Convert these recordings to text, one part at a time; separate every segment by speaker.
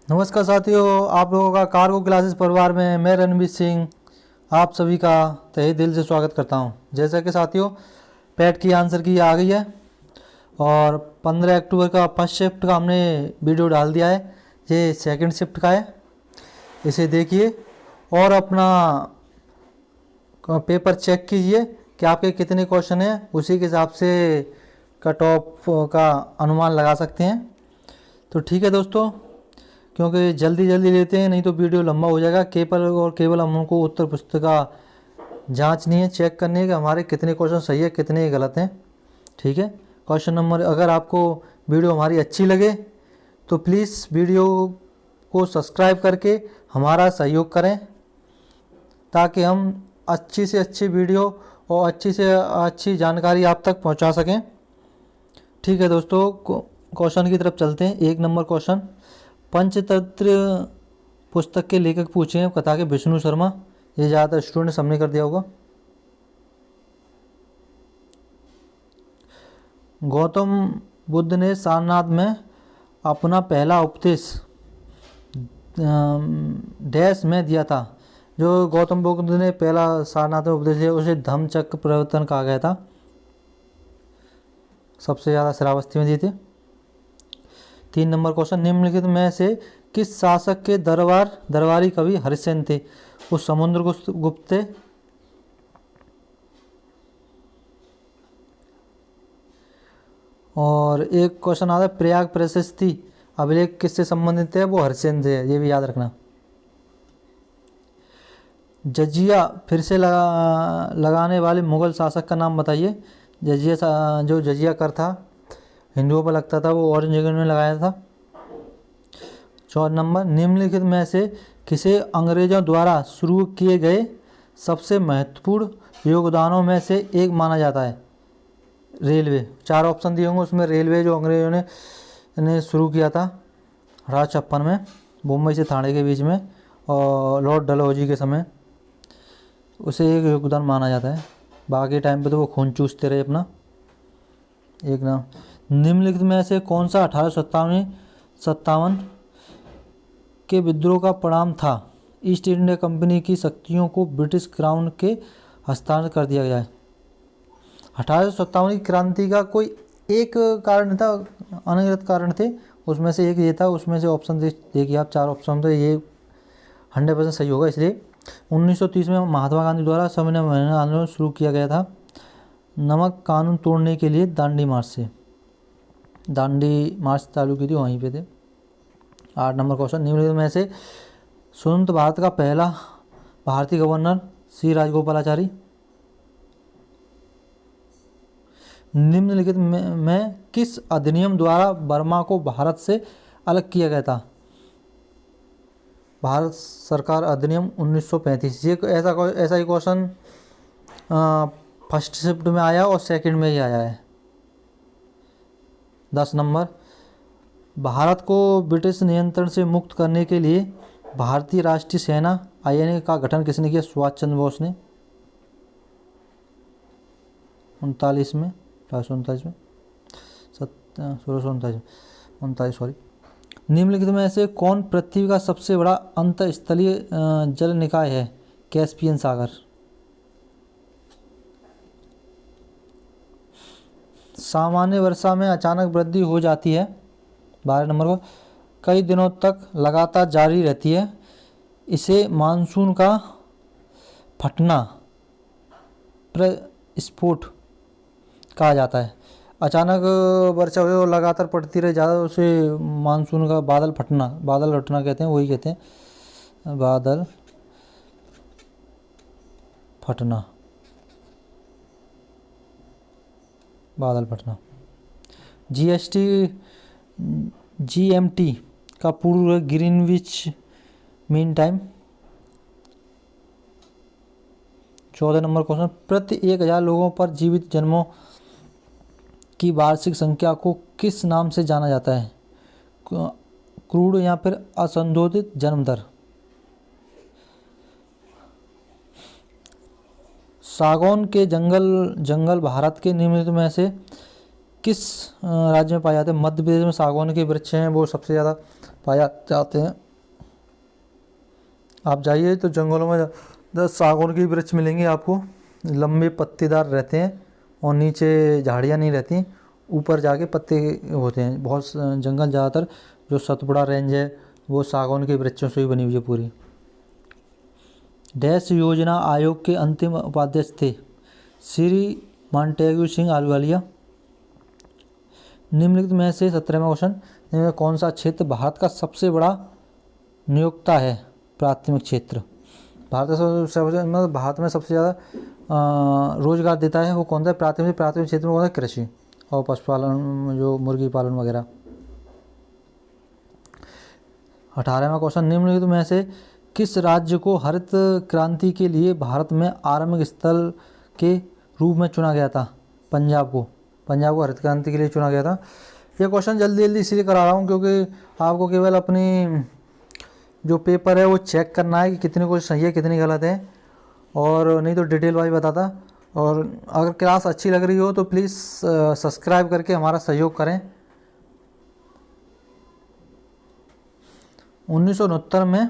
Speaker 1: नमस्कार साथियों, आप लोगों का कार्गो क्लासेस परिवार में मैं रणवीर सिंह आप सभी का तहे दिल से स्वागत करता हूं। जैसा कि साथियों पैट की आंसर की आ गई है और 15 अक्टूबर का फर्स्ट शिफ्ट का हमने वीडियो डाल दिया है। ये सेकंड शिफ्ट का है, इसे देखिए और अपना पेपर चेक कीजिए कि आपके कितने क्वेश्चन हैं। उसी के हिसाब से कट ऑफ का अनुमान लगा सकते हैं। तो ठीक है दोस्तों, क्योंकि जल्दी जल्दी लेते हैं नहीं तो वीडियो लंबा हो जाएगा। केवल हमको उत्तर पुस्तिका जांचनी है, चेक करनी है कि हमारे कितने क्वेश्चन सही है कितने गलत हैं। ठीक है, क्वेश्चन नंबर, अगर आपको वीडियो हमारी अच्छी लगे तो प्लीज़ वीडियो को सब्सक्राइब करके हमारा सहयोग करें ताकि हम अच्छी से अच्छी वीडियो और अच्छी से अच्छी जानकारी आप तक पहुंचा सकें। ठीक है दोस्तों, क्वेश्चन की तरफ चलते हैं। 1 नंबर क्वेश्चन, पंचतंत्र पुस्तक के लेखक पूछे हैं कथा के विष्णु शर्मा। ये ज़्यादातर स्टूडेंट ने सामने कर दिया होगा। गौतम बुद्ध ने सारनाथ में अपना पहला उपदेश डैश में दिया था। जो गौतम बुद्ध ने पहला सारनाथ में उपदेश दिया उसे धम्मचक्र प्रवर्तन कहा गया था। सबसे ज़्यादा श्रावस्ती में दिए थे। 3 नंबर क्वेश्चन, निम्नलिखित में से किस शासक के दरबारी कवि हरिश्चंद्र थे? वो समुद्रगुप्त थे। और एक क्वेश्चन आता है, प्रयाग प्रशस्ति अभिलेख किससे संबंधित है? वो हरिश्चंद्र है, ये भी याद रखना। जजिया फिर से लगाने वाले मुगल शासक का नाम बताइए। जो जजिया कर था हिंदुओं पर लगता था, वो औरंगजेब ने लगाया था। 4 नंबर, निम्नलिखित में से किसे अंग्रेजों द्वारा शुरू किए गए सबसे महत्वपूर्ण योगदानों में से एक माना जाता है? रेलवे। 4 ऑप्शन दिए होंगे, उसमें रेलवे जो अंग्रेजों ने शुरू किया था 1856 में, मुंबई से थाने के बीच में, और लॉर्ड डलहौजी के समय, उसे एक योगदान माना जाता है। बाकी टाइम पे तो वो खून चूसते रहे अपना। एक नाम, निम्नलिखित में से कौन सा 1857 के विद्रोह का परिणाम था? ईस्ट इंडिया कंपनी की शक्तियों को ब्रिटिश क्राउन के हस्तांतरित कर दिया गया है। 1857 की क्रांति का कोई एक कारण था, अनगिनत कारण थे, उसमें से एक ये था। उसमें से ऑप्शन देखिए आप, 4 ऑप्शन थे, ये 100% सही होगा। इसलिए 1930 में महात्मा गांधी द्वारा सविनय आंदोलन शुरू किया गया था नमक कानून तोड़ने के लिए। दांडी मार्च चालू की थी, वहीं पे थे। 8 नंबर क्वेश्चन, निम्नलिखित में से स्वतंत्र भारत का पहला भारतीय गवर्नर श्री राजगोपालाचारी। निम्नलिखित में किस अधिनियम द्वारा बर्मा को भारत से अलग किया गया था? भारत सरकार अधिनियम 1935। ये ऐसा ही क्वेश्चन फर्स्ट शिफ्ट में आया और सेकंड में ही आया है। 10 नंबर, भारत को ब्रिटिश नियंत्रण से मुक्त करने के लिए भारतीय राष्ट्रीय सेना INA का गठन किसने किया? सुभाष चंद्र बोस ने 1939 में, 1939 सॉरी। निम्नलिखित में से कौन पृथ्वी का सबसे बड़ा अंतःस्थलीय जल निकाय है? कैस्पियन सागर। सामान्य वर्षा में अचानक वृद्धि हो जाती है। 12 नंबर को कई दिनों तक लगातार जारी रहती है, इसे मानसून का फटना प्रस्फोट कहा जाता है। अचानक वर्षा हुई और लगातार पड़ती रहे ज़्यादा, उसे मानसून का बादल फटना कहते हैं, वही कहते हैं बादल फटना। GMT का पूर्व Greenwich mean time. 14 number question, प्रति 1000 लोगों पर जीवित जन्मों की वार्षिक संख्या को किस नाम से जाना जाता है? क्रूड या फिर असंशोधित जन्म दर। सागौन के जंगल भारत के निम्नलिखित में से किस राज्य में पाए जाते हैं? मध्य प्रदेश में सागौन के वृक्ष हैं वो सबसे ज़्यादा पाए जाते हैं। आप जाइए तो जंगलों में 10 सागौन के वृक्ष मिलेंगे आपको, लंबे पत्तेदार रहते हैं और नीचे झाड़ियाँ नहीं रहती, ऊपर जाके पत्ते होते हैं। बहुत जंगल ज़्यादातर जो सतपुड़ा रेंज है वो सागौन के वृक्षों से ही बनी हुई है पूरी। डैश योजना आयोग के अंतिम उपाध्यक्ष थे श्री मॉन्टेग्यू सिंह अहलूवालिया। निम्नलिखित में से 17वां क्वेश्चन, निम्न में कौन सा क्षेत्र भारत का सबसे बड़ा नियोक्ता है प्राथमिक क्षेत्र? भारत मतलब भारत में सबसे ज़्यादा रोजगार देता है वो कौन सा प्राथमिक क्षेत्र में? कौन सा? कृषि और पशुपालन, जो मुर्गी पालन वगैरह। 18वां क्वेश्चन, निम्नलिखित में से किस राज्य को हरित क्रांति के लिए भारत में आरंभिक स्थल के रूप में चुना गया था? पंजाब को हरित क्रांति के लिए चुना गया था। ये क्वेश्चन जल्दी इसलिए करा रहा हूँ क्योंकि आपको केवल अपनी जो पेपर है वो चेक करना है कि कितने कुछ सही है कितनी गलत है, और नहीं तो डिटेल वाइज बताता। और अगर क्लास अच्छी लग रही हो तो प्लीज़ सब्सक्राइब करके हमारा सहयोग करें। 1969 में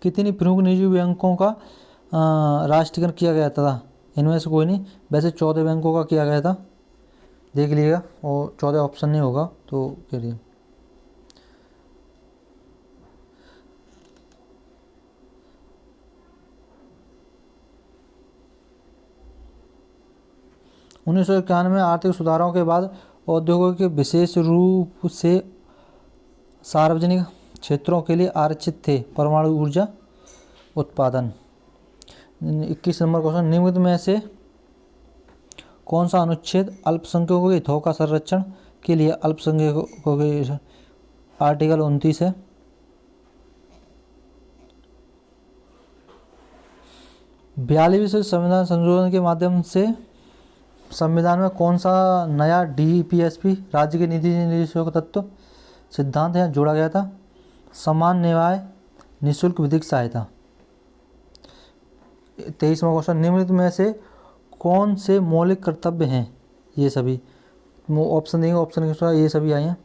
Speaker 1: कितनी प्रमुख निजी बैंकों का राष्ट्रीयकरण किया गया था? इनमें से कोई नहीं, वैसे 14 बैंकों का किया गया था, देख लीजिएगा, और 14 ऑप्शन नहीं होगा तो करिए। उन्नीस सौ 91 में आर्थिक सुधारों के बाद उद्योगों के विशेष रूप से सार्वजनिक क्षेत्रों के लिए आरक्षित थे परमाणु ऊर्जा उत्पादन। 21 नंबर क्वेश्चन, निम्नलिखित में से कौन सा अनुच्छेद अल्पसंख्यकों के हितों का संरक्षण के लिए अल्पसंख्यकों के आर्टिकल 29 है? बयालीसवें संविधान संशोधन के माध्यम से संविधान में कौन सा नया DPSP राज्य के नीति निर्देशक तत्व सिद्धांत यहाँ जोड़ा गया था? समान न्याय, निःशुल्क विधिक सहायता। 23वां क्वेश्चन, निम्नलिखित में से कौन से मौलिक कर्तव्य हैं? ये सभी ऑप्शन देंगे, ऑप्शन के अनुसार ये सभी आए हैं।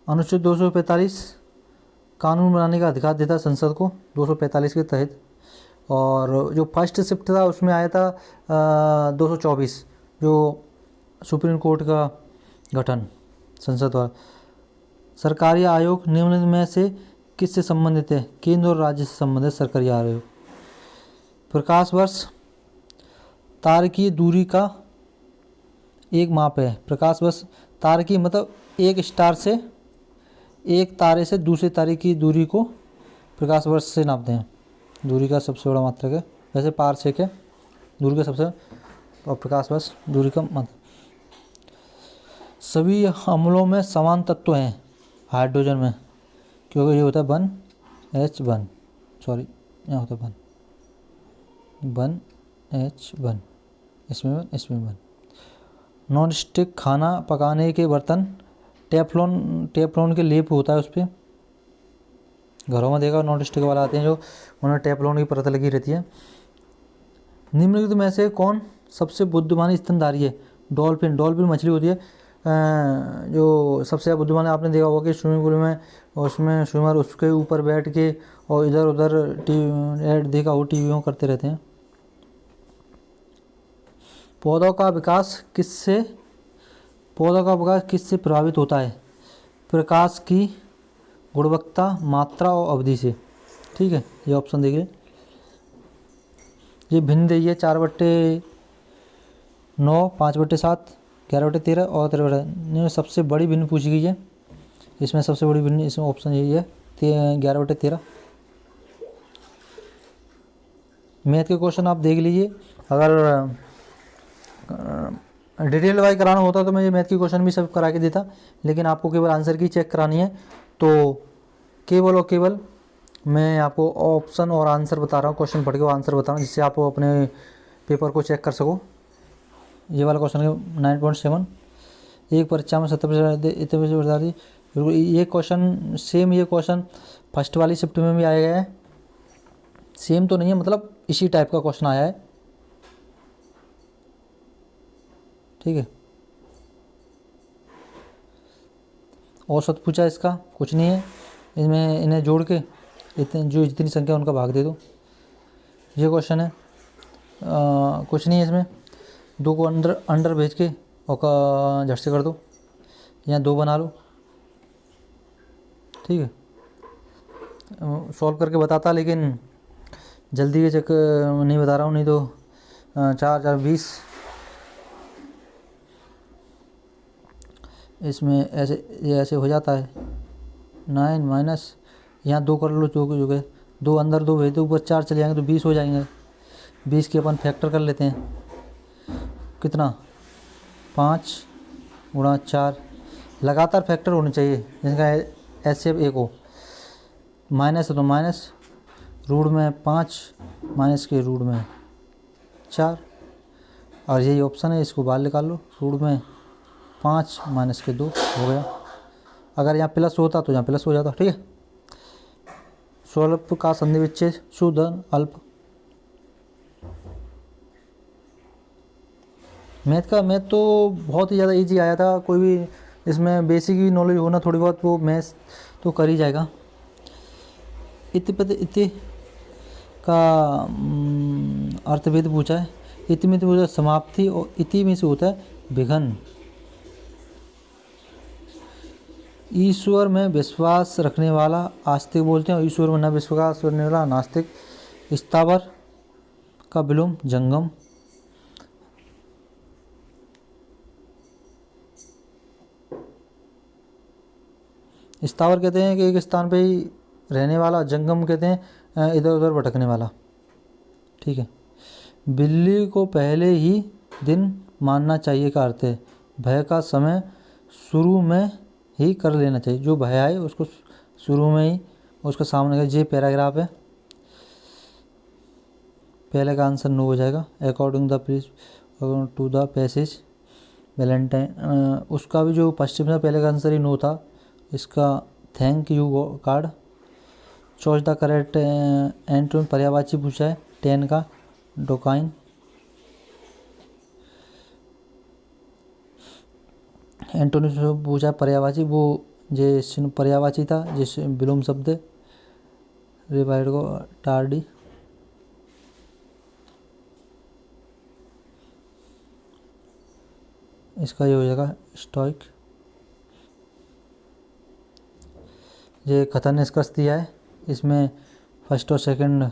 Speaker 1: अनुच्छेद 245 कानून बनाने का अधिकार देता है संसद को 245 के तहत, और जो फर्स्ट शिफ्ट था उसमें आया था 224 जो सुप्रीम कोर्ट का गठन संसद द्वारा। सरकारी आयोग निम्नलिखित में से किससे संबंधित है? केंद्र और राज्य से संबंधित सरकारी आयोग। प्रकाश वर्ष तारकीय दूरी का एक माप है। प्रकाश वर्ष तारकीय मतलब एक तारे से दूसरे तारे की दूरी को प्रकाश वर्ष से नापते हैं। दूरी का सबसे बड़ा मात्रक है, वैसे पारसेक है दूरी का सबसे, और प्रकाश वर्ष दूरी का मात्रक। सभी अम्लों में समान तत्व हैं हाइड्रोजन में, क्योंकि ये होता है 1H1, सॉरी यहाँ होता है 1H1, इसमें 1। नॉन स्टिक खाना पकाने के बर्तन टेफ्लॉन के लेप होता है उस पर। घरों में देखा नॉन स्टिक वाला आते हैं जो उन्हें टेफ्लॉन की परत लगी रहती है। निम्नलिखित में से कौन सबसे बुद्धिमानी स्तनधारी है? डॉल्फिन मछली होती है जो सबसे ज़्यादा बुद्धिमान है। आपने देखा होगा कि स्विमिंग पूल में उसमें स्विमर उसके ऊपर बैठ के और इधर उधर ऐड देखा हो टीवी करते रहते हैं। पौधों का विकास किससे प्रभावित होता है? प्रकाश की गुणवत्ता, मात्रा और अवधि से। ठीक है, ये ऑप्शन देखिए, ये भिन्न है 4/9, 5/7, 11/13 और 13/13। सबसे बड़ी भिन्न पूछी गई है, इसमें सबसे बड़ी भिन्न इसमें ऑप्शन यही है 11/13। मैथ के क्वेश्चन आप देख लीजिए, अगर डिटेल वाइज कराना होता तो मैं ये मैथ की क्वेश्चन भी सब करा के देता, लेकिन आपको केवल आंसर की चेक करानी है तो केवल और केवल मैं आपको ऑप्शन और आंसर बता रहा हूँ, क्वेश्चन पढ़ के आंसर बता रहा हूँ जिससे आप अपने पेपर को चेक कर सको। ये वाला क्वेश्चन है 9.7, एक परीक्षा में 70% इतने बता दी। ये क्वेश्चन सेम, ये क्वेश्चन फर्स्ट वाली शिफ्ट में भी आया गया है, सेम तो नहीं है मतलब इसी टाइप का क्वेश्चन आया है। ठीक है, औसत पूछा इसका, कुछ नहीं है इसमें, इन्हें जोड़ के जितनी संख्या उनका भाग दे दो। ये क्वेश्चन है। कुछ नहीं है इसमें, 2 को अंडर भेज के और झट से कर दो, या 2 बना लो। ठीक है, सॉल्व करके बताता, लेकिन जल्दी के चक्कर नहीं बता रहा हूँ, नहीं तो 4 4 20। इसमें ऐसे ये ऐसे हो जाता है। 9 माइनस यहाँ 2 कर लो, जो गए 2 अंदर 2 भेज दो, ऊपर 4 चले जाएंगे तो 20 हो जाएंगे। 20 के अपन फैक्टर कर लेते हैं, कितना 5 गुणा 4, लगातार फैक्टर होने चाहिए जिसका एचसीएफ 1 हो। माइनस है तो माइनस, रूट में 5 माइनस के रूट में 4, और यही ऑप्शन है, इसको बाहर निकाल लो। रूट में 5 माइनस के 2 हो गया। अगर यहाँ प्लस होता तो यहाँ प्लस हो जाता। ठीक है, स्वल्प का संधि विच्छेद शुद्ध अल्प। मैथ तो बहुत ही ज़्यादा इजी आया था, कोई भी इसमें बेसिक ही नॉलेज होना थोड़ी बहुत, वो मैथ तो कर ही जाएगा। इति का अर्थभेद पूछा है। इति में तो पूछा समाप्ति, और इति में से होता है विघन। ईश्वर में विश्वास रखने वाला आस्तिक बोलते हैं, और ईश्वर में न विश्वास रखने वाला नास्तिक। स्थावर का विलोम जंगम। स्थावर कहते हैं कि एक स्थान पे ही रहने वाला, जंगम कहते हैं इधर उधर भटकने वाला। ठीक है, बिल्ली को पहले ही दिन मानना चाहिए का अर्थ है भय का समय शुरू में ही कर लेना चाहिए। जो भय आए उसको शुरू में ही उसका सामने का, ये पैराग्राफ है, पहले का आंसर 9 हो जाएगा। According to the passage Valentine, उसका भी जो पश्चिम था पहले का आंसर ही 9 था। इसका thank you card. Choice the correct Anton, पर्यायवाची पूछा है 10 का डोकाइन। एंटोनी से पूछा पर्यायवाची, वो जो पर्यायवाची था जिस विलोम शब्द रिवाइड को टार्डी। इसका ये हो जाएगा स्टॉइक। ये कथन निष्कर्ष दिया है, इसमें फर्स्ट और सेकंड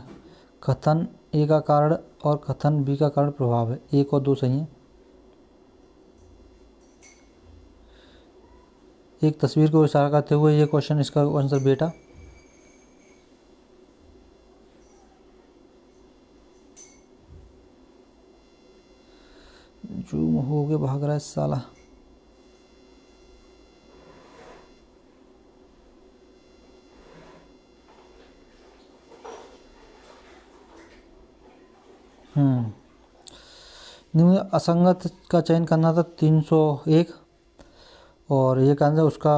Speaker 1: कथन ए का कारण और कथन बी का कारण प्रभाव है। 1 और 2 सही है। एक तस्वीर को इशारा करते हुए ये क्वेश्चन, इसका आंसर बेटा। जूम हो के भाग रहा है साला। निम्न असंगत का चयन करना था 301, और ये आंसर उसका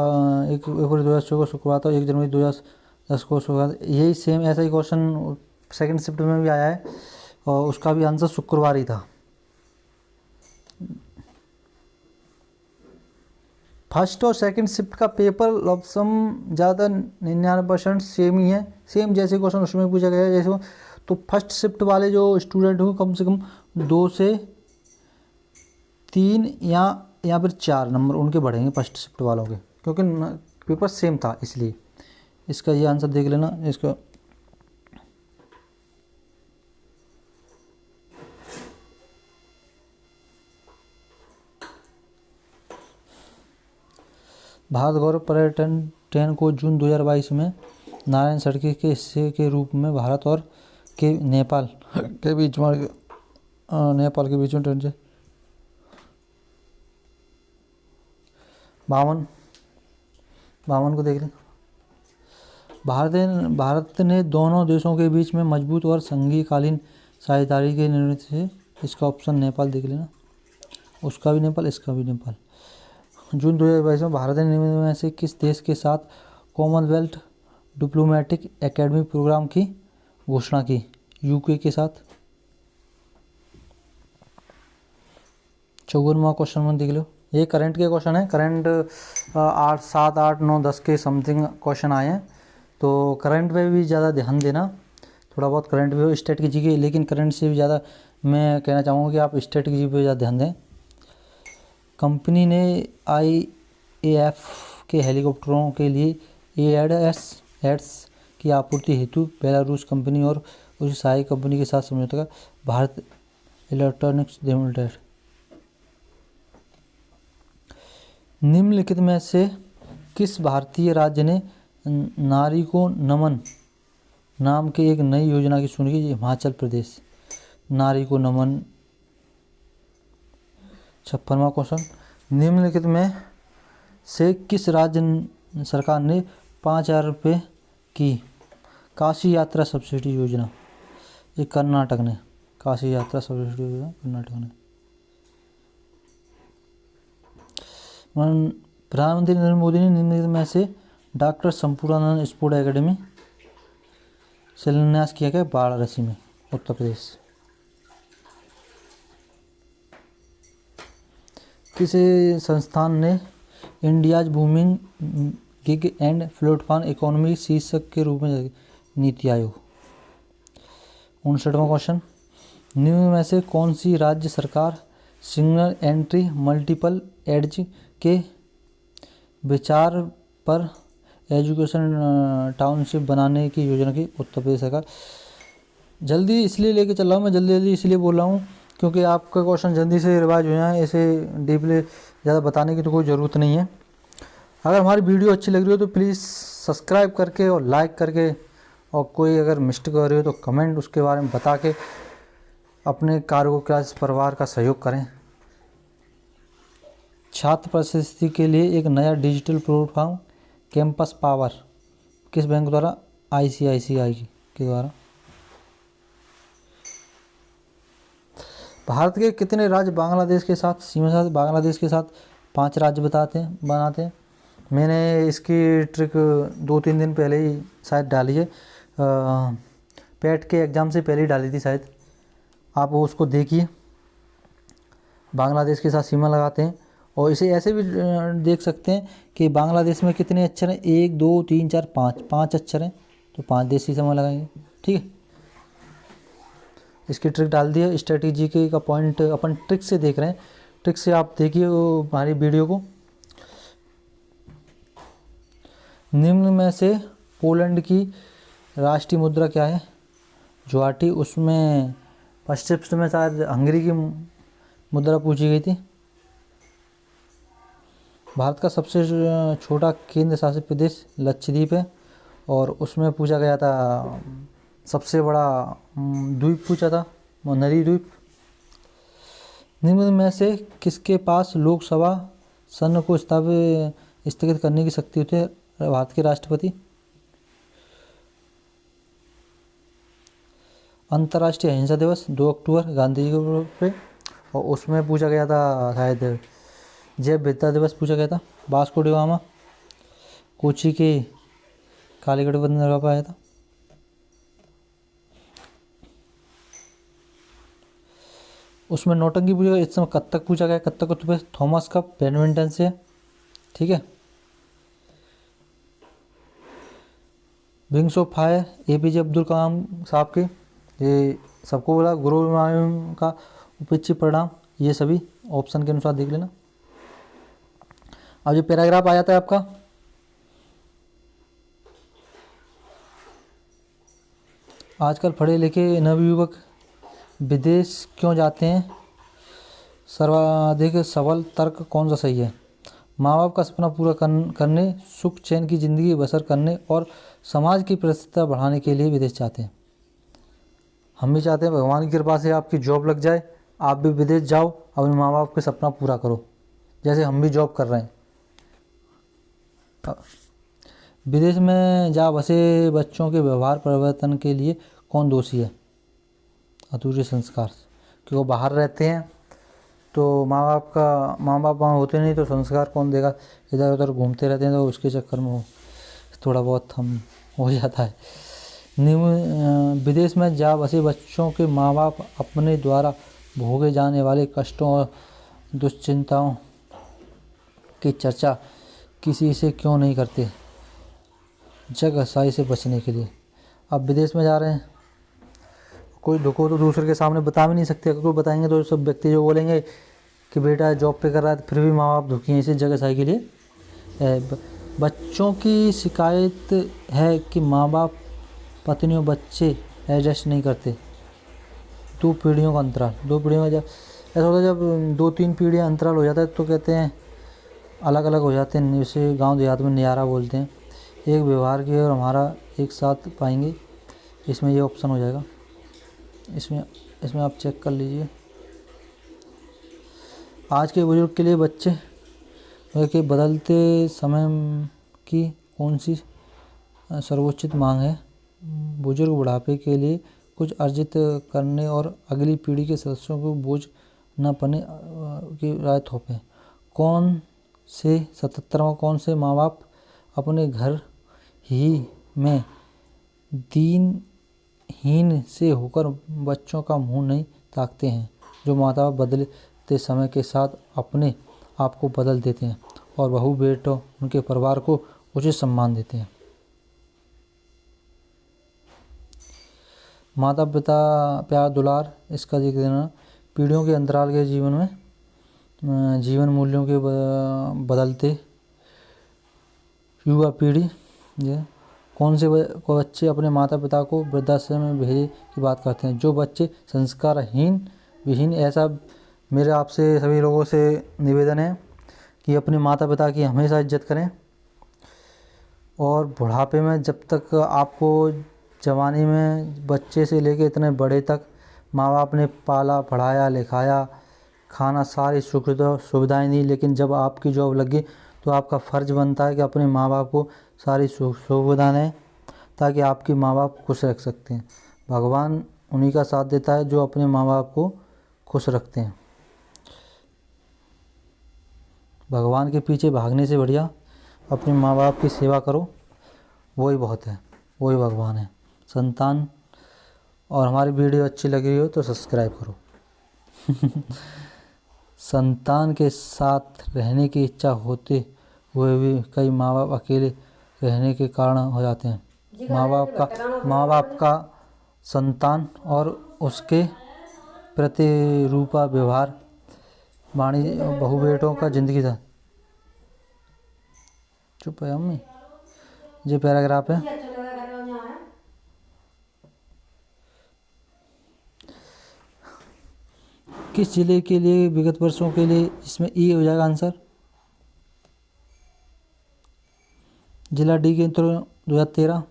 Speaker 1: 1 फरवरी 2014 को शुक्रवार था, 1 जनवरी 2010 को शुक्रवार। यही सेम ऐसा ही क्वेश्चन सेकंड शिफ्ट में भी आया है, और उसका भी आंसर शुक्रवार ही था। फर्स्ट और सेकंड शिफ्ट का पेपर लमसम ज़्यादा 99% सेम ही है, सेम जैसे क्वेश्चन उसमें पूछा गया है जैसे। तो फर्स्ट शिफ्ट वाले जो स्टूडेंट हो कम से कम 2 से 3 या फिर 4 नंबर उनके बढ़ेंगे फर्स्ट शिफ्ट वालों के, क्योंकि पेपर सेम था इसलिए। इसका ये आंसर देख लेना। इसका भारत गौरव पर्यटन ट्रेन को जून 2022 में नारायण सड़क के हिस्से के रूप में भारत और नेपाल के बीच में ट्रेन से 52 को देख लें। भारत ने दोनों देशों के बीच में मजबूत और संधिकालीन साझेदारी के निर्णय से, इसका ऑप्शन नेपाल देख लेना। उसका भी नेपाल, इसका भी नेपाल। जून 2022 में भारत ने निम्न में से किस देश के साथ कॉमनवेल्थ डिप्लोमेटिक एकेडमी प्रोग्राम की घोषणा की? यूके के साथ। 54वां क्वेश्चन में देख लो। ये करंट के क्वेश्चन है। करंट 8, 7, 8, 9, 10 के समथिंग क्वेश्चन आए हैं, तो करंट पे भी ज़्यादा ध्यान देना। थोड़ा बहुत करंट भी हो, स्टेट की जी, लेकिन करंट से भी ज़्यादा मैं कहना चाहूँगा कि आप स्टेट की जी पे ज़्यादा ध्यान दें। कंपनी ने IAF के हेलीकॉप्टरों के लिए एड्स की आपूर्ति हेतु बेलारूस कंपनी और उसकी सहायक कंपनी के साथ समझौता का। Bharat electronics limited. निम्नलिखित में से किस भारतीय राज्य ने नारी को नमन नाम के एक नई योजना की शुरू की? हिमाचल प्रदेश। नारी को नमन। 56वां क्वेश्चन, निम्नलिखित में से किस राज्य सरकार ने 5,000 रुपये की काशी यात्रा सब्सिडी योजना? ये कर्नाटक ने। काशी यात्रा सब्सिडी योजना कर्नाटक ने। प्रधानमंत्री नरेंद्र मोदी ने निम्नलिखित में से डॉक्टर संपूर्णानंद स्पोर्ट एकेडमी शिलान्यास किया गया? वाराणसी में, उत्तर प्रदेश। किस संस्थान ने India's booming gig and platform economy शीर्षक के रूप में? नीति आयोग। 59वां क्वेश्चन, निम्न में से कौन सी राज्य सरकार सिंगल एंट्री मल्टीपल एड्ज के विचार पर एजुकेशन टाउनशिप बनाने की योजना की? उत्तर प्रदेश सरकार। जल्दी इसलिए लेके चल रहा हूँ मैं, जल्दी इसलिए बोल रहा हूँ क्योंकि आपका क्वेश्चन जल्दी से रिवाइज हो जाए, ऐसे डीपली ज़्यादा बताने की तो कोई ज़रूरत नहीं है। अगर हमारी वीडियो अच्छी लग रही हो तो प्लीज़ सब्सक्राइब करके और लाइक करके, और कोई अगर मिस्टेक कर रही हो तो कमेंट उसके बारे में बता के अपने कार्य क्लास परिवार का सहयोग करें। छात्र प्रशस्ति के लिए एक नया डिजिटल प्लेटफॉर्म कैंपस पावर किस बैंक द्वारा? ICICI के द्वारा। भारत के कितने राज्य बांग्लादेश के साथ सीमा साथ? बांग्लादेश के साथ 5 राज्य बनाते हैं। मैंने इसकी ट्रिक 2-3 दिन पहले ही शायद डाली है, पेट के एग्ज़ाम से पहले ही डाली थी शायद, आप उसको देखिए। बांग्लादेश के साथ सीमा लगाते हैं, और इसे ऐसे भी देख सकते हैं कि बांग्लादेश में कितने अक्षर हैं? 1, 2, 3, 4, 5 अक्षर हैं, तो 5 देश की सीमा लगाएंगे। ठीक है, इसकी ट्रिक डाल दी है। स्ट्रेटेजी के का पॉइंट अपन ट्रिक से देख रहे हैं, ट्रिक से आप देखिए हमारी वीडियो को। निम्न में से पोलैंड की राष्ट्रीय मुद्रा क्या है? ज्वाटी। उसमें फर्स्ट शिफ्ट में शायद हंगरी की मुद्रा पूछी गई थी। भारत का सबसे छोटा केंद्र शासित प्रदेश लक्षद्वीप है, और उसमें पूछा गया था सबसे बड़ा द्वीप पूछा था, नदी द्वीप। निम्न में से किसके पास लोकसभा सदन को स्थगित करने की शक्ति होती है? भारत के राष्ट्रपति। अंतर्राष्ट्रीय अहिंसा दिवस 2 अक्टूबर गांधी जी के पे, और उसमें पूछा गया था शायद जैव विविधता दिवस पूछा गया था। वास्को डी गामा कोची के काले गठबंधन लगा पाया था। उसमें नौटंकी पूछा गया। इस समय कत्थक पूछा गया। Kathak Uttar Pradesh. Thomas cup badminton से। ठीक है, wings of fire APJ Abdul Kalam साहब के, ये सबको बोला। गुरु मायूम का उपेक्षित परिणाम, ये सभी ऑप्शन के अनुसार देख लेना। अब जो पैराग्राफ आ जाता है आपका, आजकल पढ़े लिखे नवयुवक विदेश क्यों जाते हैं? सर्वाधिक सबल तर्क कौन सा सही है? माँ बाप का सपना पूरा करने, सुख चैन की ज़िंदगी बसर करने और समाज की प्रतिष्ठा बढ़ाने के लिए विदेश जाते हैं। हम भी चाहते हैं भगवान की कृपा से आपकी जॉब लग जाए, आप भी विदेश जाओ, अपने माँ बाप के सपना पूरा करो, जैसे हम भी जॉब कर रहे हैं। विदेश में जा बसे बच्चों के व्यवहार परिवर्तन के लिए कौन दोषी है? अधूरे संस्कार, क्योंकि वो बाहर रहते हैं तो माँ बाप वहाँ होते नहीं, तो संस्कार कौन देगा? इधर उधर घूमते रहते हैं, तो उसके चक्कर में थोड़ा बहुत हम हो जाता है। विदेश में जा बसे बच्चों के माँ बाप अपने द्वारा भोगे जाने वाले कष्टों और दुश्चिंताओं की चर्चा किसी से क्यों नहीं करते? जगहसाई से बचने के लिए। अब विदेश में जा रहे हैं, कोई दुख हो तो दूसरे के सामने बता भी नहीं सकते। अगर कोई बताएंगे तो सब व्यक्ति जो बोलेंगे कि बेटा जॉब पे कर रहा है, फिर भी माँ बाप दुखी हैं। इसे जगहसाई के लिए बच्चों की शिकायत है कि माँ बाप पत्नी और बच्चे एडजस्ट नहीं करते। 2 पीढ़ियों का अंतराल, 2 पीढ़ियों का जब ऐसा होता है, जब 2-3 पीढ़ियाँ अंतराल हो जाता है तो कहते हैं अलग अलग हो जाते हैं। जैसे गांव देहात में नियारा बोलते हैं। एक व्यवहार की और हमारा एक साथ पाएंगे, इसमें ये ऑप्शन हो जाएगा। इसमें आप चेक कर लीजिए। आज के बुजुर्ग के लिए बच्चे के बदलते समय की कौन सी सर्वोच्च मांग है? बुजुर्ग बुढ़ापे के लिए कुछ अर्जित करने और अगली पीढ़ी के सदस्यों को बोझ न पड़ने की राय थोपें। कौन से 77वां कौन से माँ बाप अपने घर ही में दीनहीन से होकर बच्चों का मुंह नहीं ताकते हैं? जो माता बदलते समय के साथ अपने आप को बदल देते हैं और बहू बेटों उनके परिवार को उचित सम्मान देते हैं। माता पिता प्यार दुलार इसका जिक्र देना। पीढ़ियों के अंतराल के जीवन में जीवन मूल्यों के बदलते युवा पीढ़ी कौन से बच्चे अपने माता पिता को वृद्धाश्रम में भेजे की बात करते हैं? जो बच्चे संस्कारहीन विहीन। ऐसा मेरे आपसे सभी लोगों से निवेदन है कि अपने माता पिता की हमेशा इज्जत करें और बुढ़ापे में जब तक आपको जवानी में बच्चे से लेकर इतने बड़े तक माँ बाप ने पाला पढ़ाया लिखाया, खाना सारी सुविधाएं दी, लेकिन जब आपकी जॉब लगी तो आपका फ़र्ज़ बनता है कि अपने माँ बाप को सारी सुविधाएं दें ताकि आपके माँ बाप खुश रख सकते हैं। भगवान उन्हीं का साथ देता है जो अपने माँ बाप को खुश रखते हैं। भगवान के पीछे भागने से बढ़िया अपने माँ बाप की सेवा करो, वही बहुत है, वही भगवान है। संतान और हमारी वीडियो अच्छी लग रही हो तो सब्सक्राइब करो। संतान के साथ रहने की इच्छा होते हुए भी कई माँ बाप अकेले रहने के कारण हो जाते हैं। माँ बाप का संतान और उसके प्रति रूपा व्यवहार वाणी बहू बेटों का जिंदगी था। चुप है अम्मी, ये पैराग्राफ है। किस जिले के लिए विगत वर्षों के लिए? इसमें ई हो जाएगा आंसर। जिला डी के 2013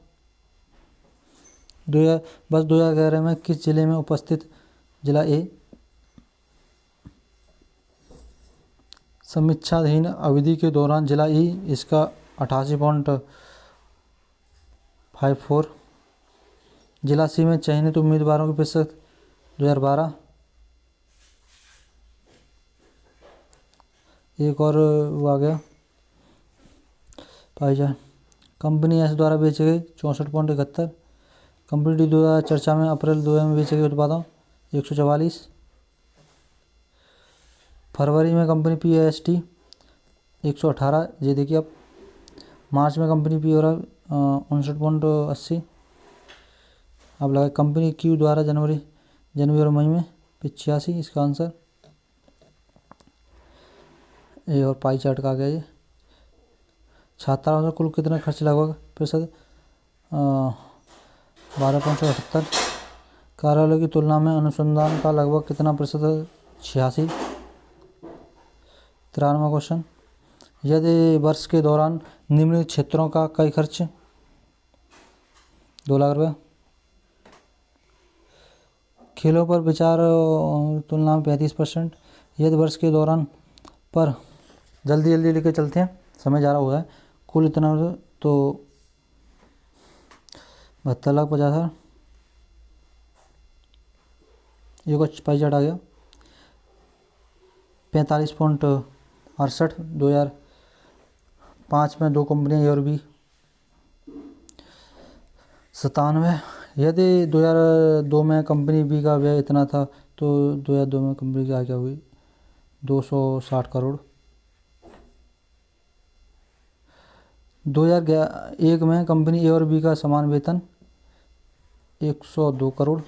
Speaker 1: बस 2011 में किस जिले में उपस्थित? जिला ए। समीक्षाधीन अवधि के दौरान जिला ई इसका 88.54। जिला सी में चयनित उम्मीदवारों के प्रतिशत 2012। एक और वो आ गया पाईजान। कंपनी एस द्वारा बेचे गए 64.71। कंपनी डी द्वारा चर्चा में अप्रैल 2000 में बेचे गए उत्पादों 144। फरवरी में कंपनी पी एस टी 118। ये देखिए अब। मार्च में कंपनी पी और 59.80। अब लगा कंपनी क्यू द्वारा जनवरी और मई में 85। इसका आंसर ये। और पाई चार्ट का आ गया ये। छात्राओं से कुल कितना खर्च लगभग प्रतिशत? 12.78। कार्यालय की तुलना में अनुसंधान का लगभग कितना प्रतिशत? 86। 93वां क्वेश्चन। यदि वर्ष के दौरान निम्नलिखित क्षेत्रों का कई खर्च 2 लाख रुपये। खेलों पर विचार तुलना में 35%। यदि वर्ष के दौरान पर जल्दी लेके चलते हैं, समय जा रहा हुआ है। कुल इतना तो 72,50,000। ये कुछ पाई चार्ट आ गया। 45.68। 2005 में 2 कंपनियां और भी 97। यदि 2002 में कंपनी बी का व्यय इतना था तो 2002 में कंपनी की आय क्या हुई? 260 करोड़। 2001 में कंपनी ए और बी का समान वेतन 102 करोड़।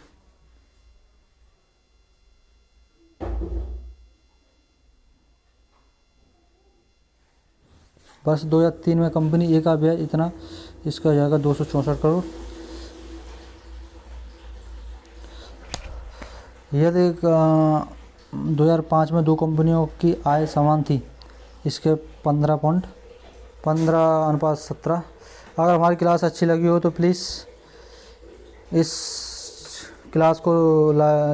Speaker 1: वर्ष 2003 में कंपनी ए का व्यय इतना, इसका हो जाएगा 264 करोड़। यदि 2005 में दो कंपनियों की आय समान थी, इसके 15:17। अगर हमारी क्लास अच्छी लगी हो तो प्लीज़ इस क्लास को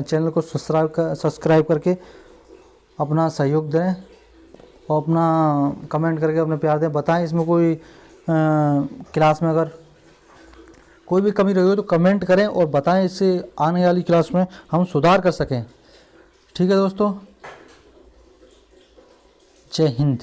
Speaker 1: चैनल को सब्सक्राइब करके अपना सहयोग दें और अपना कमेंट करके अपने प्यार दें। बताएं इसमें कोई क्लास में अगर कोई भी कमी रही हो तो कमेंट करें और बताएं, इससे आने वाली क्लास में हम सुधार कर सकें। ठीक है दोस्तों, जय हिंद।